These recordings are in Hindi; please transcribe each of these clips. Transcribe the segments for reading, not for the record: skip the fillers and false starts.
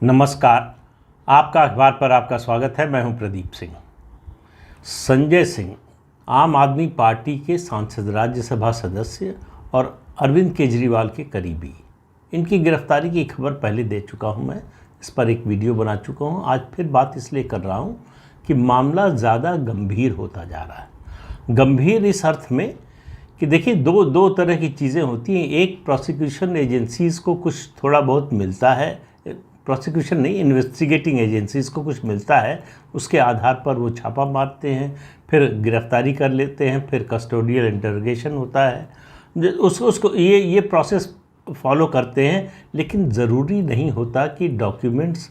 नमस्कार। आपका अखबार पर आपका स्वागत है। मैं हूं प्रदीप सिंह। संजय सिंह आम आदमी पार्टी के सांसद, राज्यसभा सदस्य और अरविंद केजरीवाल के करीबी, इनकी गिरफ्तारी की खबर पहले दे चुका हूं। मैं इस पर एक वीडियो बना चुका हूं। आज फिर बात इसलिए कर रहा हूं कि मामला ज़्यादा गंभीर होता जा रहा है। गंभीर इस अर्थ में कि देखिए, दो तरह की चीज़ें होती हैं। एक, प्रोसिक्यूशन एजेंसीज़ को कुछ थोड़ा बहुत मिलता है, प्रोसिक्यूशन नहीं, इन्वेस्टिगेटिंग एजेंसीज़ को कुछ मिलता है, उसके आधार पर वो छापा मारते हैं, फिर गिरफ्तारी कर लेते हैं, फिर कस्टोडियल इंटरोगेशन होता है, उसको ये प्रोसेस फॉलो करते हैं। लेकिन ज़रूरी नहीं होता कि डॉक्यूमेंट्स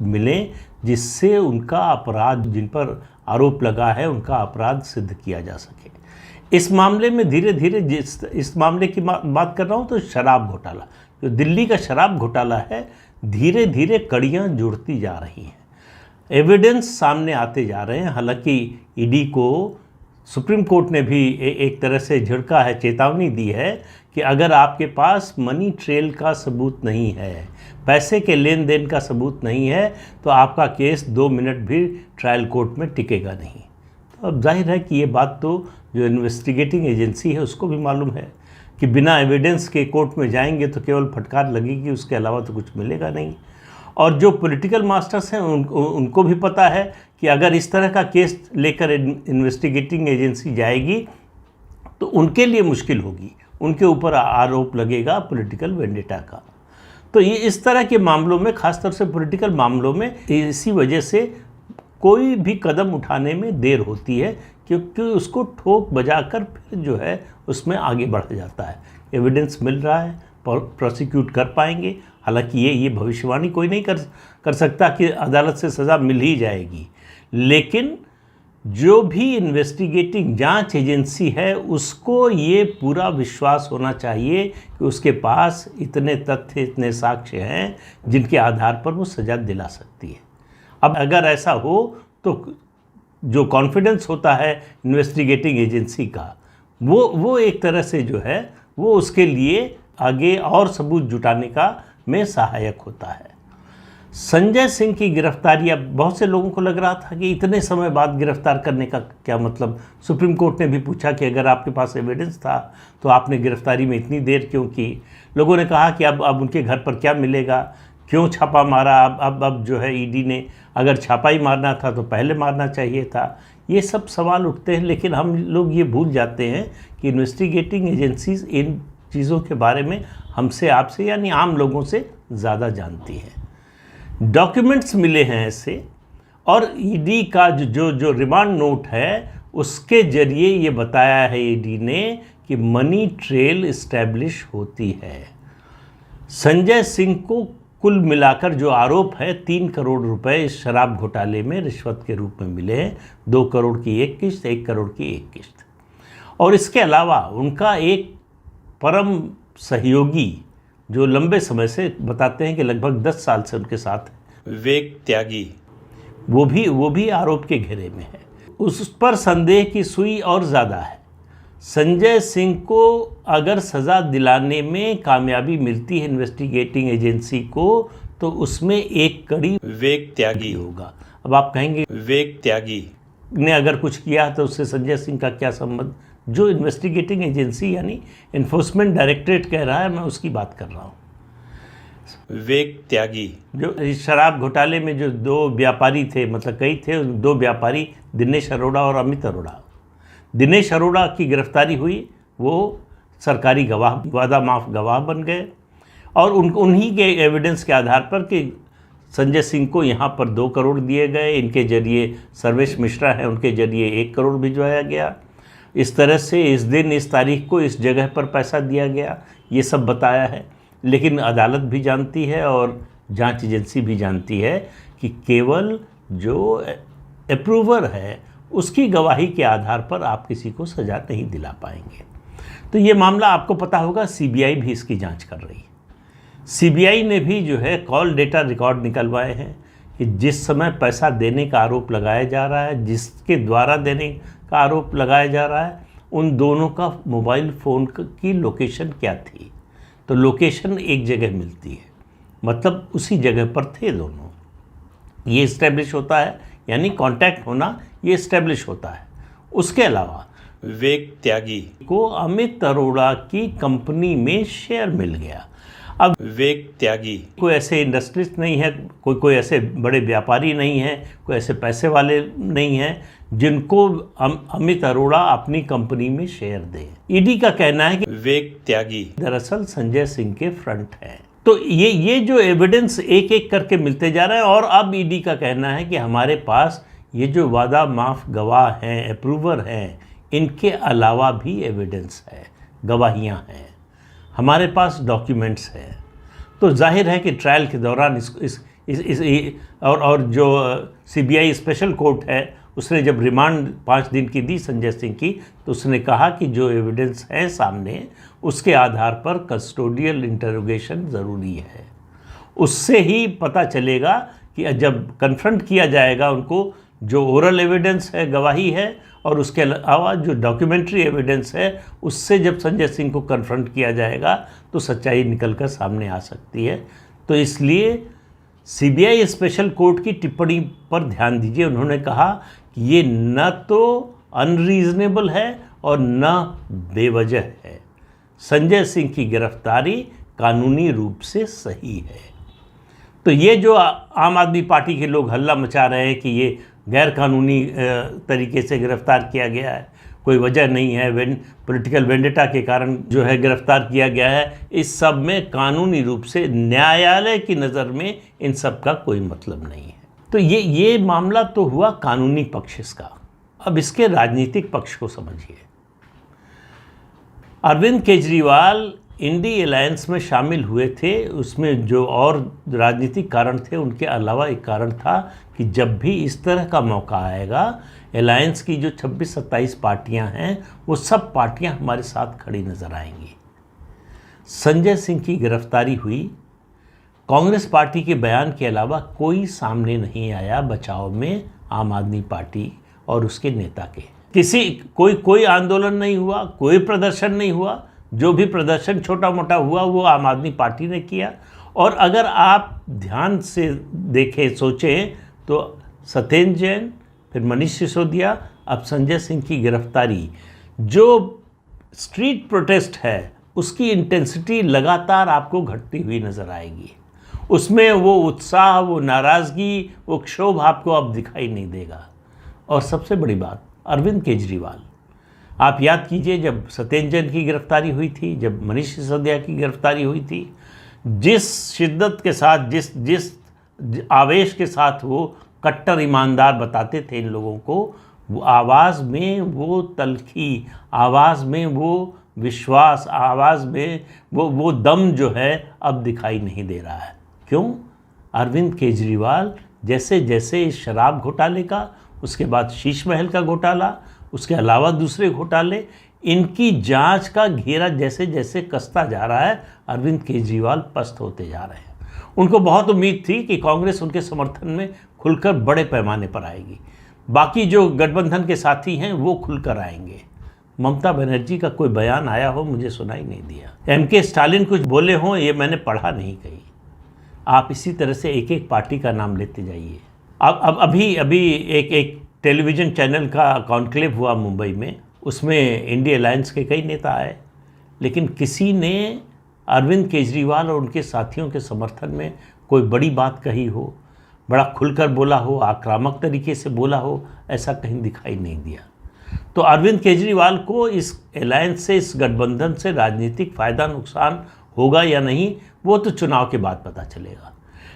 मिलें जिससे उनका अपराध, जिन पर आरोप लगा है, उनका अपराध सिद्ध किया जा सके। इस मामले में धीरे धीरे, इस मामले की बात कर रहा हूँ तो शराब घोटाला, जो दिल्ली का शराब घोटाला है, धीरे धीरे कड़ियाँ जुड़ती जा रही हैं, एविडेंस सामने आते जा रहे हैं। हालांकि ईडी को सुप्रीम कोर्ट ने भी एक तरह से झिड़का है, चेतावनी दी है कि अगर आपके पास मनी ट्रेल का सबूत नहीं है, पैसे के लेन देन का सबूत नहीं है, तो आपका केस 2 मिनट भी ट्रायल कोर्ट में टिकेगा नहीं। तो अब जाहिर है कि ये बात तो जो इन्वेस्टिगेटिंग एजेंसी है उसको भी मालूम है कि बिना एविडेंस के कोर्ट में जाएंगे तो केवल फटकार लगेगी, उसके अलावा तो कुछ मिलेगा नहीं। और जो पॉलिटिकल मास्टर्स हैं उनको भी पता है कि अगर इस तरह का केस लेकर इन्वेस्टिगेटिंग एजेंसी जाएगी तो उनके लिए मुश्किल होगी, उनके ऊपर आरोप लगेगा पॉलिटिकल वेंडेटा का। तो ये इस तरह के मामलों में, खासतौर से पॉलिटिकल मामलों में, इसी वजह से कोई भी कदम उठाने में देर होती है, क्योंकि उसको ठोक बजाकर फिर जो है उसमें आगे बढ़ जाता है। एविडेंस मिल रहा है, प्रोसिक्यूट कर पाएंगे। हालांकि ये भविष्यवाणी कोई नहीं कर सकता कि अदालत से सज़ा मिल ही जाएगी, लेकिन जो भी इन्वेस्टिगेटिंग जांच एजेंसी है उसको ये पूरा विश्वास होना चाहिए कि उसके पास इतने तथ्य, इतने साक्ष्य हैं जिनके आधार पर वो सज़ा दिला सकती है। अब अगर ऐसा हो तो जो कॉन्फिडेंस होता है इन्वेस्टिगेटिंग एजेंसी का, वो एक तरह से जो है वो उसके लिए आगे और सबूत जुटाने का में सहायक होता है। संजय सिंह की गिरफ्तारी, अब बहुत से लोगों को लग रहा था कि इतने समय बाद गिरफ्तार करने का क्या मतलब। सुप्रीम कोर्ट ने भी पूछा कि अगर आपके पास एविडेंस था तो आपने गिरफ्तारी में इतनी देर क्यों की। लोगों ने कहा कि अब उनके घर पर क्या मिलेगा, क्यों छापा मारा। अब जो है ईडी ने, अगर छापा ही मारना था तो पहले मारना चाहिए था। ये सब सवाल उठते हैं, लेकिन हम लोग ये भूल जाते हैं कि इन्वेस्टिगेटिंग एजेंसीज इन चीज़ों के बारे में हमसे, आपसे, यानी आम लोगों से ज़्यादा जानती हैं। डॉक्यूमेंट्स मिले हैं ऐसे, और ईडी का जो रिमांड नोट है उसके ज़रिए ये बताया है ईडी ने कि मनी ट्रेल इस्टेब्लिश होती है। संजय सिंह को कुल मिलाकर जो आरोप है, 3 करोड़ रुपए इस शराब घोटाले में रिश्वत के रूप में मिले हैं। 2 करोड़ की एक किश्त, 1 करोड़ की एक किश्त। और इसके अलावा उनका एक परम सहयोगी, जो लंबे समय से बताते हैं कि लगभग 10 साल से उनके साथ है, विवेक त्यागी, वो भी आरोप के घेरे में है। उस पर संदेह की सुई और ज़्यादा है। संजय सिंह को अगर सज़ा दिलाने में कामयाबी मिलती है इन्वेस्टिगेटिंग एजेंसी को, तो उसमें एक कड़ी विवेक त्यागी होगा। अब आप कहेंगे विवेक त्यागी ने अगर कुछ किया तो उससे संजय सिंह का क्या संबंध। जो इन्वेस्टिगेटिंग एजेंसी यानी इन्फोर्समेंट डायरेक्टरेट कह रहा है, मैं उसकी बात कर रहा हूँ। विवेक त्यागी, जो इस शराब घोटाले में जो 2 व्यापारी थे, मतलब कई थे, 2 व्यापारी, दिनेश अरोड़ा और अमित अरोड़ा। दिनेश अरोड़ा की गिरफ्तारी हुई, वो सरकारी गवाह, वादा माफ गवाह बन गए, और उन्हीं के एविडेंस के आधार पर कि संजय सिंह को यहाँ पर 2 करोड़ दिए गए, इनके जरिए सर्वेश मिश्रा है, उनके जरिए 1 करोड़ भिजवाया गया, इस तरह से इस दिन, इस तारीख को, इस जगह पर पैसा दिया गया, ये सब बताया है। लेकिन अदालत भी जानती है और जांच एजेंसी भी जानती है कि केवल जो अप्रूवर है उसकी गवाही के आधार पर आप किसी को सज़ा नहीं दिला पाएंगे। तो ये मामला आपको पता होगा, सीबीआई भी इसकी जांच कर रही है। सीबीआई ने भी जो है कॉल डेटा रिकॉर्ड निकलवाए हैं कि जिस समय पैसा देने का आरोप लगाया जा रहा है, जिसके द्वारा देने का आरोप लगाया जा रहा है, उन दोनों का मोबाइल फ़ोन की लोकेशन क्या थी। तो लोकेशन एक जगह मिलती है, मतलब उसी जगह पर थे दोनों। ये इस्टेब्लिश होता है, यानी कांटेक्ट होना ये इस्टेब्लिश होता है। उसके अलावा वेग त्यागी को अमित अरोड़ा की कंपनी में शेयर मिल गया। अब वेग त्यागी कोई ऐसे इंडस्ट्रिस्ट नहीं है, कोई ऐसे बड़े व्यापारी नहीं है, कोई ऐसे पैसे वाले नहीं हैं जिनको अमित अरोड़ा अपनी कंपनी में शेयर दे। ईडी का कहना है कि वेग त्यागी दरअसल संजय सिंह के फ्रंट है। तो ये जो एविडेंस एक एक करके मिलते जा रहा है, और अब ईडी का कहना है कि हमारे पास ये जो वादा माफ गवाह हैं, अप्रूवर हैं, इनके अलावा भी एविडेंस है, गवाहियां हैं, हमारे पास डॉक्यूमेंट्स हैं। तो जाहिर है कि ट्रायल के दौरान और जो सीबीआई स्पेशल कोर्ट है उसने जब रिमांड 5 दिन की दी संजय सिंह की, तो उसने कहा कि जो एविडेंस है सामने उसके आधार पर कस्टोडियल इंटरोगेशन ज़रूरी है। उससे ही पता चलेगा कि जब कन्फ्रंट किया जाएगा उनको, जो ओरल एविडेंस है, गवाही है, और उसके अलावा जो डॉक्यूमेंट्री एविडेंस है, उससे जब संजय सिंह को कन्फ्रंट किया जाएगा तो सच्चाई निकलकर सामने आ सकती है। तो इसलिए सीबीआई स्पेशल कोर्ट की टिप्पणी पर ध्यान दीजिए। उन्होंने कहा कि ये न तो अनरीजनेबल है और न बेवजह है। संजय सिंह की गिरफ्तारी कानूनी रूप से सही है। तो ये जो आम आदमी पार्टी के लोग हल्ला मचा रहे हैं कि ये गैर कानूनी तरीके से गिरफ्तार किया गया है, कोई वजह नहीं है, पॉलिटिकल वेंडेटा के कारण जो है गिरफ्तार किया गया है, इस सब में कानूनी रूप से न्यायालय की नज़र में इन सब का कोई मतलब नहीं है। तो ये मामला तो हुआ कानूनी पक्ष इसका। अब इसके राजनीतिक पक्ष को समझिए। अरविंद केजरीवाल इंडी अलायंस में शामिल हुए थे, उसमें जो और राजनीतिक कारण थे उनके अलावा एक कारण था कि जब भी इस तरह का मौका आएगा, अलायंस की जो 26-27 पार्टियां हैं वो सब पार्टियां हमारे साथ खड़ी नज़र आएंगी। संजय सिंह की गिरफ्तारी हुई, कांग्रेस पार्टी के बयान के अलावा कोई सामने नहीं आया बचाव में आम आदमी पार्टी और उसके नेता के। कोई आंदोलन नहीं हुआ, कोई प्रदर्शन नहीं हुआ। जो भी प्रदर्शन छोटा मोटा हुआ वो आम आदमी पार्टी ने किया। और अगर आप ध्यान से देखें, सोचें, तो सत्येंद्र जैन, फिर मनीष सिसोदिया, अब संजय सिंह की गिरफ्तारी, जो स्ट्रीट प्रोटेस्ट है उसकी इंटेंसिटी लगातार आपको घटती हुई नज़र आएगी। उसमें वो उत्साह, वो नाराज़गी, वो क्षोभ आपको अब दिखाई नहीं देगा। और सबसे बड़ी बात, अरविंद केजरीवाल, आप याद कीजिए जब सत्येंद्र जैन की गिरफ्तारी हुई थी, जब मनीष सिसोदिया की गिरफ्तारी हुई थी, जिस शिद्दत के साथ, जिस आवेश के साथ वो कट्टर ईमानदार बताते थे इन लोगों को, वो आवाज़ में वो तलखी, आवाज़ में वो विश्वास, आवाज़ में वो दम जो है अब दिखाई नहीं दे रहा है। क्यों? अरविंद केजरीवाल जैसे जैसे इस शराब घोटाले का, उसके बाद शीश महल का घोटाला, उसके अलावा दूसरे घोटाले, इनकी जांच का घेरा जैसे जैसे कसता जा रहा है, अरविंद केजरीवाल पस्त होते जा रहे हैं। उनको बहुत उम्मीद थी कि कांग्रेस उनके समर्थन में खुलकर बड़े पैमाने पर आएगी, बाकी जो गठबंधन के साथी हैं वो खुलकर आएंगे। ममता बनर्जी का कोई बयान आया हो मुझे सुनाई नहीं दिया। एमके स्टालिन कुछ बोले हों ये मैंने पढ़ा नहीं कहीं। आप इसी तरह से एक एक पार्टी का नाम लेते जाइए। अब अभी एक टेलीविज़न चैनल का कॉन्क्लेव हुआ मुंबई में, उसमें इंडिया अलायंस के कई नेता आए, लेकिन किसी ने अरविंद केजरीवाल और उनके साथियों के समर्थन में कोई बड़ी बात कही हो, बड़ा खुलकर बोला हो, आक्रामक तरीके से बोला हो, ऐसा कहीं दिखाई नहीं दिया। तो अरविंद केजरीवाल को इस अलायंस से, इस गठबंधन से राजनीतिक फ़ायदा नुकसान होगा या नहीं, वो तो चुनाव के बाद पता चलेगा।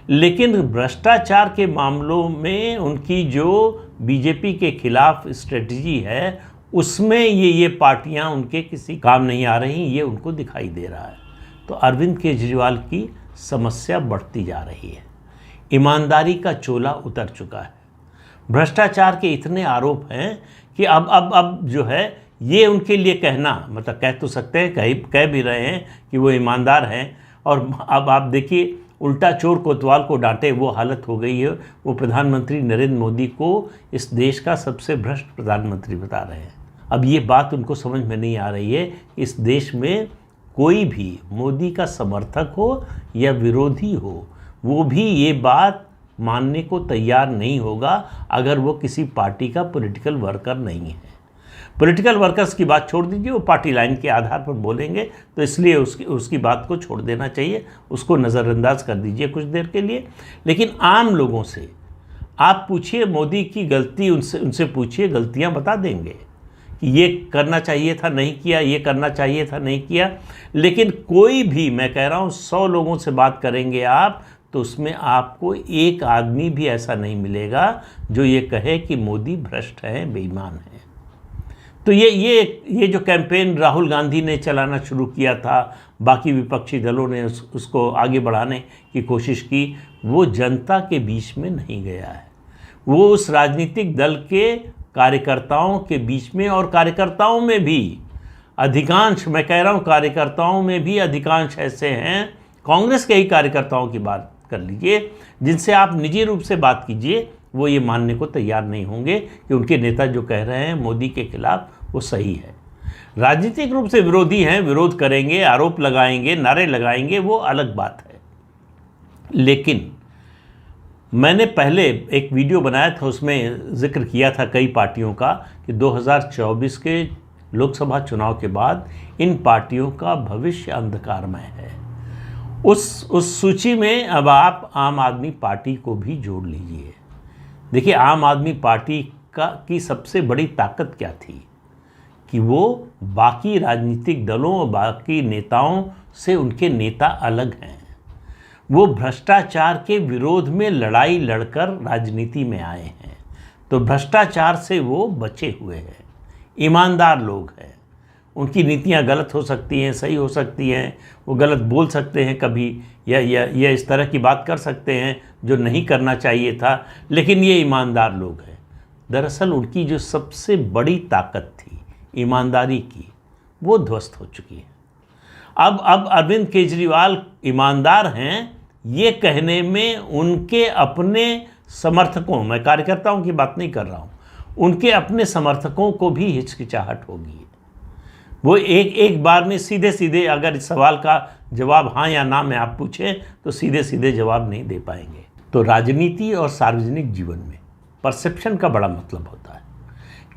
लेकिन भ्रष्टाचार के मामलों में उनकी जो बीजेपी के खिलाफ स्ट्रेटजी है, उसमें ये पार्टियां उनके किसी काम नहीं आ रही, ये उनको दिखाई दे रहा है। तो अरविंद केजरीवाल की समस्या बढ़ती जा रही है। ईमानदारी का चोला उतर चुका है। भ्रष्टाचार के इतने आरोप हैं कि अब जो है ये उनके लिए कहना, मतलब कह तो सकते हैं, कह भी रहे हैं कि वो ईमानदार हैं, और अब आप देखिए उल्टा चोर कोतवाल को डांटे वो हालत हो गई है। वो प्रधानमंत्री नरेंद्र मोदी को इस देश का सबसे भ्रष्ट प्रधानमंत्री बता रहे हैं। अब ये बात उनको समझ में नहीं आ रही है, इस देश में कोई भी मोदी का समर्थक हो या विरोधी हो, वो भी ये बात मानने को तैयार नहीं होगा अगर वो किसी पार्टी का पॉलिटिकल वर्कर नहीं है। पॉलिटिकल वर्कर्स की बात छोड़ दीजिए, वो पार्टी लाइन के आधार पर बोलेंगे, तो इसलिए उसकी बात को छोड़ देना चाहिए, उसको नज़रअंदाज कर दीजिए कुछ देर के लिए। लेकिन आम लोगों से आप पूछिए मोदी की गलती, उनसे पूछिए, गलतियां बता देंगे कि ये करना चाहिए था नहीं किया, ये करना चाहिए था नहीं किया। लेकिन कोई भी, मैं कह रहा हूँ 100 लोगों से बात करेंगे आप, तो उसमें आपको एक आदमी भी ऐसा नहीं मिलेगा जो ये कहे कि मोदी भ्रष्ट है, बेईमान है। तो ये जो कैंपेन राहुल गांधी ने चलाना शुरू किया था, बाकी विपक्षी दलों ने उसको आगे बढ़ाने की कोशिश की, वो जनता के बीच में नहीं गया है। वो उस राजनीतिक दल के कार्यकर्ताओं के बीच में, और कार्यकर्ताओं में भी अधिकांश, मैं कह रहा हूँ कार्यकर्ताओं में भी अधिकांश ऐसे हैं, कांग्रेस के ही कार्यकर्ताओं की बात कर लीजिए, जिनसे आप निजी रूप से बात कीजिए, वो ये मानने को तैयार नहीं होंगे कि उनके नेता जो कह रहे हैं मोदी के खिलाफ वो सही है। राजनीतिक रूप से विरोधी हैं, विरोध करेंगे, आरोप लगाएंगे, नारे लगाएंगे, वो अलग बात है। लेकिन मैंने पहले एक वीडियो बनाया था, उसमें जिक्र किया था कई पार्टियों का कि 2024 के लोकसभा चुनाव के बाद इन पार्टियों का भविष्य अंधकारमय है। उस सूची में अब आप आम आदमी पार्टी को भी जोड़ लीजिए। देखिए, आम आदमी पार्टी की सबसे बड़ी ताकत क्या थी कि वो बाकी राजनीतिक दलों और बाकी नेताओं से उनके नेता अलग हैं। वो भ्रष्टाचार के विरोध में लड़ाई लड़कर राजनीति में आए हैं, तो भ्रष्टाचार से वो बचे हुए हैं, ईमानदार लोग हैं। उनकी नीतियाँ गलत हो सकती हैं, सही हो सकती हैं, वो गलत बोल सकते हैं कभी, या इस तरह की बात कर सकते हैं जो नहीं करना चाहिए था, लेकिन ये ईमानदार लोग हैं। दरअसल उनकी जो सबसे बड़ी ताकत थी ईमानदारी की, वो ध्वस्त हो चुकी है। अब अरविंद केजरीवाल ईमानदार हैं ये कहने में उनके अपने समर्थकों, मैं कार्यकर्ताओं की बात नहीं कर रहा हूँ, उनके अपने समर्थकों को भी हिचकिचाहट होगी। वो एक बार में सीधे अगर इस सवाल का जवाब हाँ या ना में आप पूछें तो सीधे जवाब नहीं दे पाएंगे। तो राजनीति और सार्वजनिक जीवन में परसेप्शन का बड़ा मतलब होता है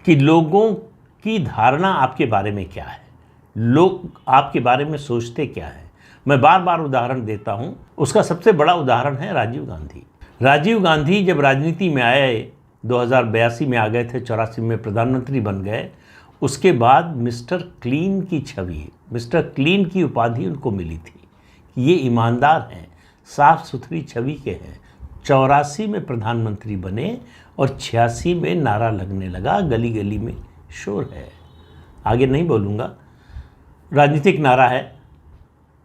कि लोगों की धारणा आपके बारे में क्या है, लोग आपके बारे में सोचते क्या है। मैं बार बार उदाहरण देता हूँ, उसका सबसे बड़ा उदाहरण है राजीव गांधी। राजीव गांधी जब राजनीति में आए, 2082 में आ गए थे, 84 में प्रधानमंत्री बन गए। उसके बाद मिस्टर क्लीन की छवि, मिस्टर क्लीन की उपाधि उनको मिली थी कि ये ईमानदार हैं, साफ सुथरी छवि के हैं। 84 में प्रधानमंत्री बने और 86 में नारा लगने लगा, गली गली में शोर है। आगे नहीं बोलूँगा, राजनीतिक नारा है,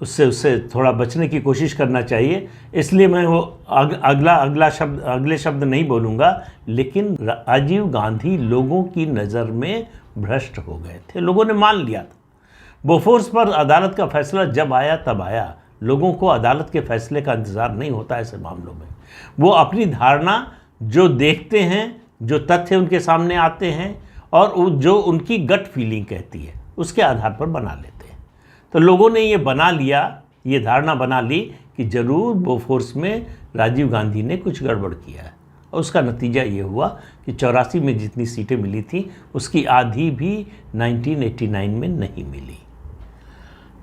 उससे थोड़ा बचने की कोशिश करना चाहिए, इसलिए मैं वो अगले शब्द नहीं बोलूँगा। लेकिन राजीव गांधी लोगों की नज़र में भ्रष्ट हो गए थे, लोगों ने मान लिया था। बोफोर्स पर अदालत का फैसला जब आया तब आया, लोगों को अदालत के फैसले का इंतज़ार नहीं होता ऐसे मामलों में। वो अपनी धारणा जो देखते हैं, जो तथ्य उनके सामने आते हैं और जो उनकी गट फीलिंग कहती है, उसके आधार पर बना लेते हैं। तो लोगों ने ये बना लिया, ये धारणा बना ली कि ज़रूर बोफोर्स में राजीव गांधी ने कुछ गड़बड़ किया है, और उसका नतीजा ये हुआ कि 84 में जितनी सीटें मिली थी उसकी आधी भी 1989 में नहीं मिली।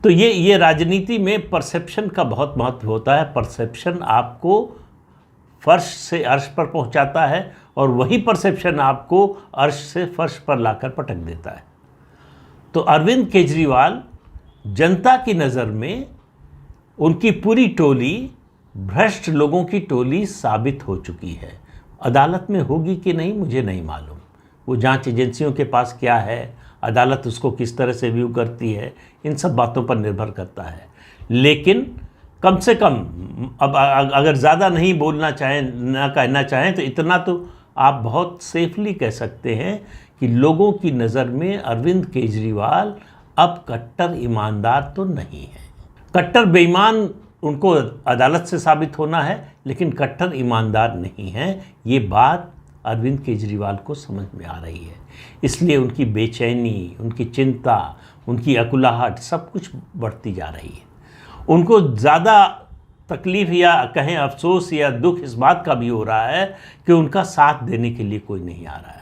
तो ये राजनीति में परसेप्शन का बहुत महत्व होता है। परसेप्शन आपको फर्श से अर्श पर पहुंचाता है, और वही परसेप्शन आपको अर्श से फर्श पर लाकर पटक देता है। तो अरविंद केजरीवाल जनता की नज़र में उनकी पूरी टोली भ्रष्ट लोगों की टोली साबित हो चुकी है। अदालत में होगी कि नहीं मुझे नहीं मालूम, वो जांच एजेंसियों के पास क्या है, अदालत उसको किस तरह से व्यू करती है, इन सब बातों पर निर्भर करता है। लेकिन कम से कम अब अगर ज़्यादा नहीं बोलना चाहें, ना कहना चाहें, तो इतना तो आप बहुत सेफली कह सकते हैं कि लोगों की नज़र में अरविंद केजरीवाल अब कट्टर ईमानदार तो नहीं है। कट्टर बेईमान उनको अदालत से साबित होना है, लेकिन कट्टर ईमानदार नहीं है। ये बात अरविंद केजरीवाल को समझ में आ रही है, इसलिए उनकी बेचैनी, उनकी चिंता, उनकी अकुलाहट सब कुछ बढ़ती जा रही है। उनको ज़्यादा तकलीफ या कहें अफसोस या दुख इस बात का भी हो रहा है कि उनका साथ देने के लिए कोई नहीं आ रहा है।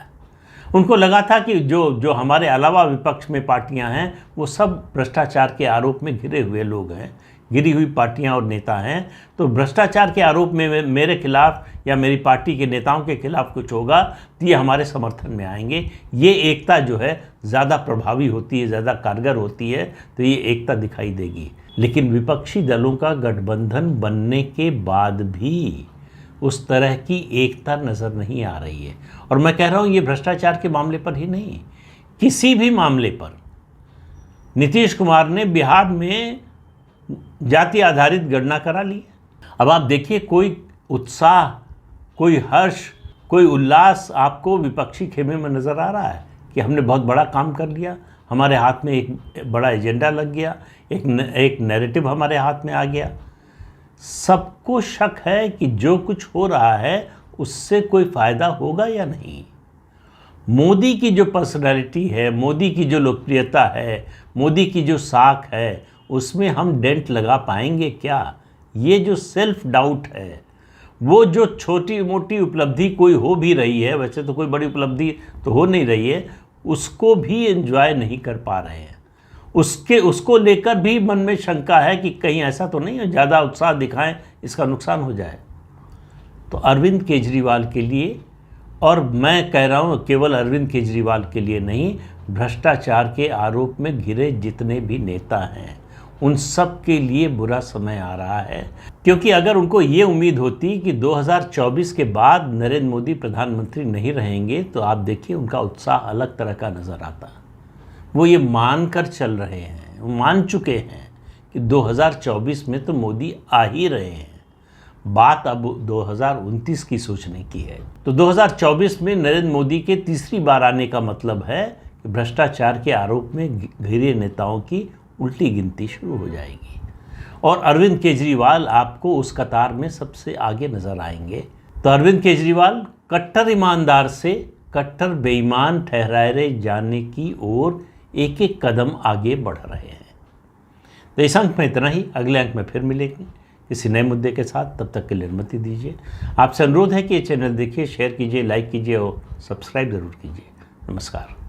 उनको लगा था कि जो हमारे अलावा विपक्ष में पार्टियां हैं वो सब भ्रष्टाचार के आरोप में घिरे हुए लोग हैं, गिरी हुई पार्टियां और नेता हैं, तो भ्रष्टाचार के आरोप में मेरे खिलाफ या मेरी पार्टी के नेताओं के खिलाफ कुछ होगा तो ये हमारे समर्थन में आएंगे। ये एकता जो है ज़्यादा प्रभावी होती है, ज़्यादा कारगर होती है, तो ये एकता दिखाई देगी। लेकिन विपक्षी दलों का गठबंधन बनने के बाद भी उस तरह की एकता नज़र नहीं आ रही है। और मैं कह रहा हूँ ये भ्रष्टाचार के मामले पर ही नहीं, किसी भी मामले पर। नीतीश कुमार ने बिहार में जाति आधारित गणना करा ली। अब आप देखिए, कोई उत्साह, कोई हर्ष, कोई उल्लास आपको विपक्षी खेमे में नज़र आ रहा है कि हमने बहुत बड़ा काम कर लिया, हमारे हाथ में एक बड़ा एजेंडा लग गया, एक नैरेटिव हमारे हाथ में आ गया। सबको शक है कि जो कुछ हो रहा है उससे कोई फ़ायदा होगा या नहीं। मोदी की जो पर्सनैलिटी है, मोदी की जो लोकप्रियता है, मोदी की जो साख है, उसमें हम डेंट लगा पाएंगे क्या? ये जो सेल्फ डाउट है, वो जो छोटी मोटी उपलब्धि कोई हो भी रही है, वैसे तो कोई बड़ी उपलब्धि तो हो नहीं रही है, उसको भी एंजॉय नहीं कर पा रहे हैं। उसको लेकर भी मन में शंका है कि कहीं ऐसा तो नहीं है ज़्यादा उत्साह दिखाएं इसका नुकसान हो जाए। तो अरविंद केजरीवाल के लिए, और मैं कह रहा हूँ केवल अरविंद केजरीवाल के लिए नहीं, भ्रष्टाचार के आरोप में घिरे जितने भी नेता हैं उन सब के लिए बुरा समय आ रहा है। क्योंकि अगर उनको ये उम्मीद होती कि 2024 के बाद नरेंद्र मोदी प्रधानमंत्री नहीं रहेंगे तो आप देखिए उनका उत्साह अलग तरह का नज़र आता। वो ये मान कर चल रहे हैं, वो मान चुके हैं कि 2024 में तो मोदी आ ही रहे हैं, बात अब 2029 की सोचने की है। तो 2024 में नरेंद्र मोदी के तीसरी बार आने का मतलब है कि भ्रष्टाचार के आरोप में घिरे नेताओं की उल्टी गिनती शुरू हो जाएगी और अरविंद केजरीवाल आपको उस कतार में सबसे आगे नजर आएंगे। तो अरविंद केजरीवाल कट्टर ईमानदार से कट्टर बेईमान ठहराए जाने की ओर एक एक कदम आगे बढ़ रहे हैं। तो इस अंक में इतना ही, अगले अंक में फिर मिलेंगे किसी नए मुद्दे के साथ। तब तक के लिए अनुमति दीजिए। आपसे अनुरोध है कि ये चैनल देखिए, शेयर कीजिए, लाइक कीजिए और सब्सक्राइब ज़रूर कीजिए। नमस्कार।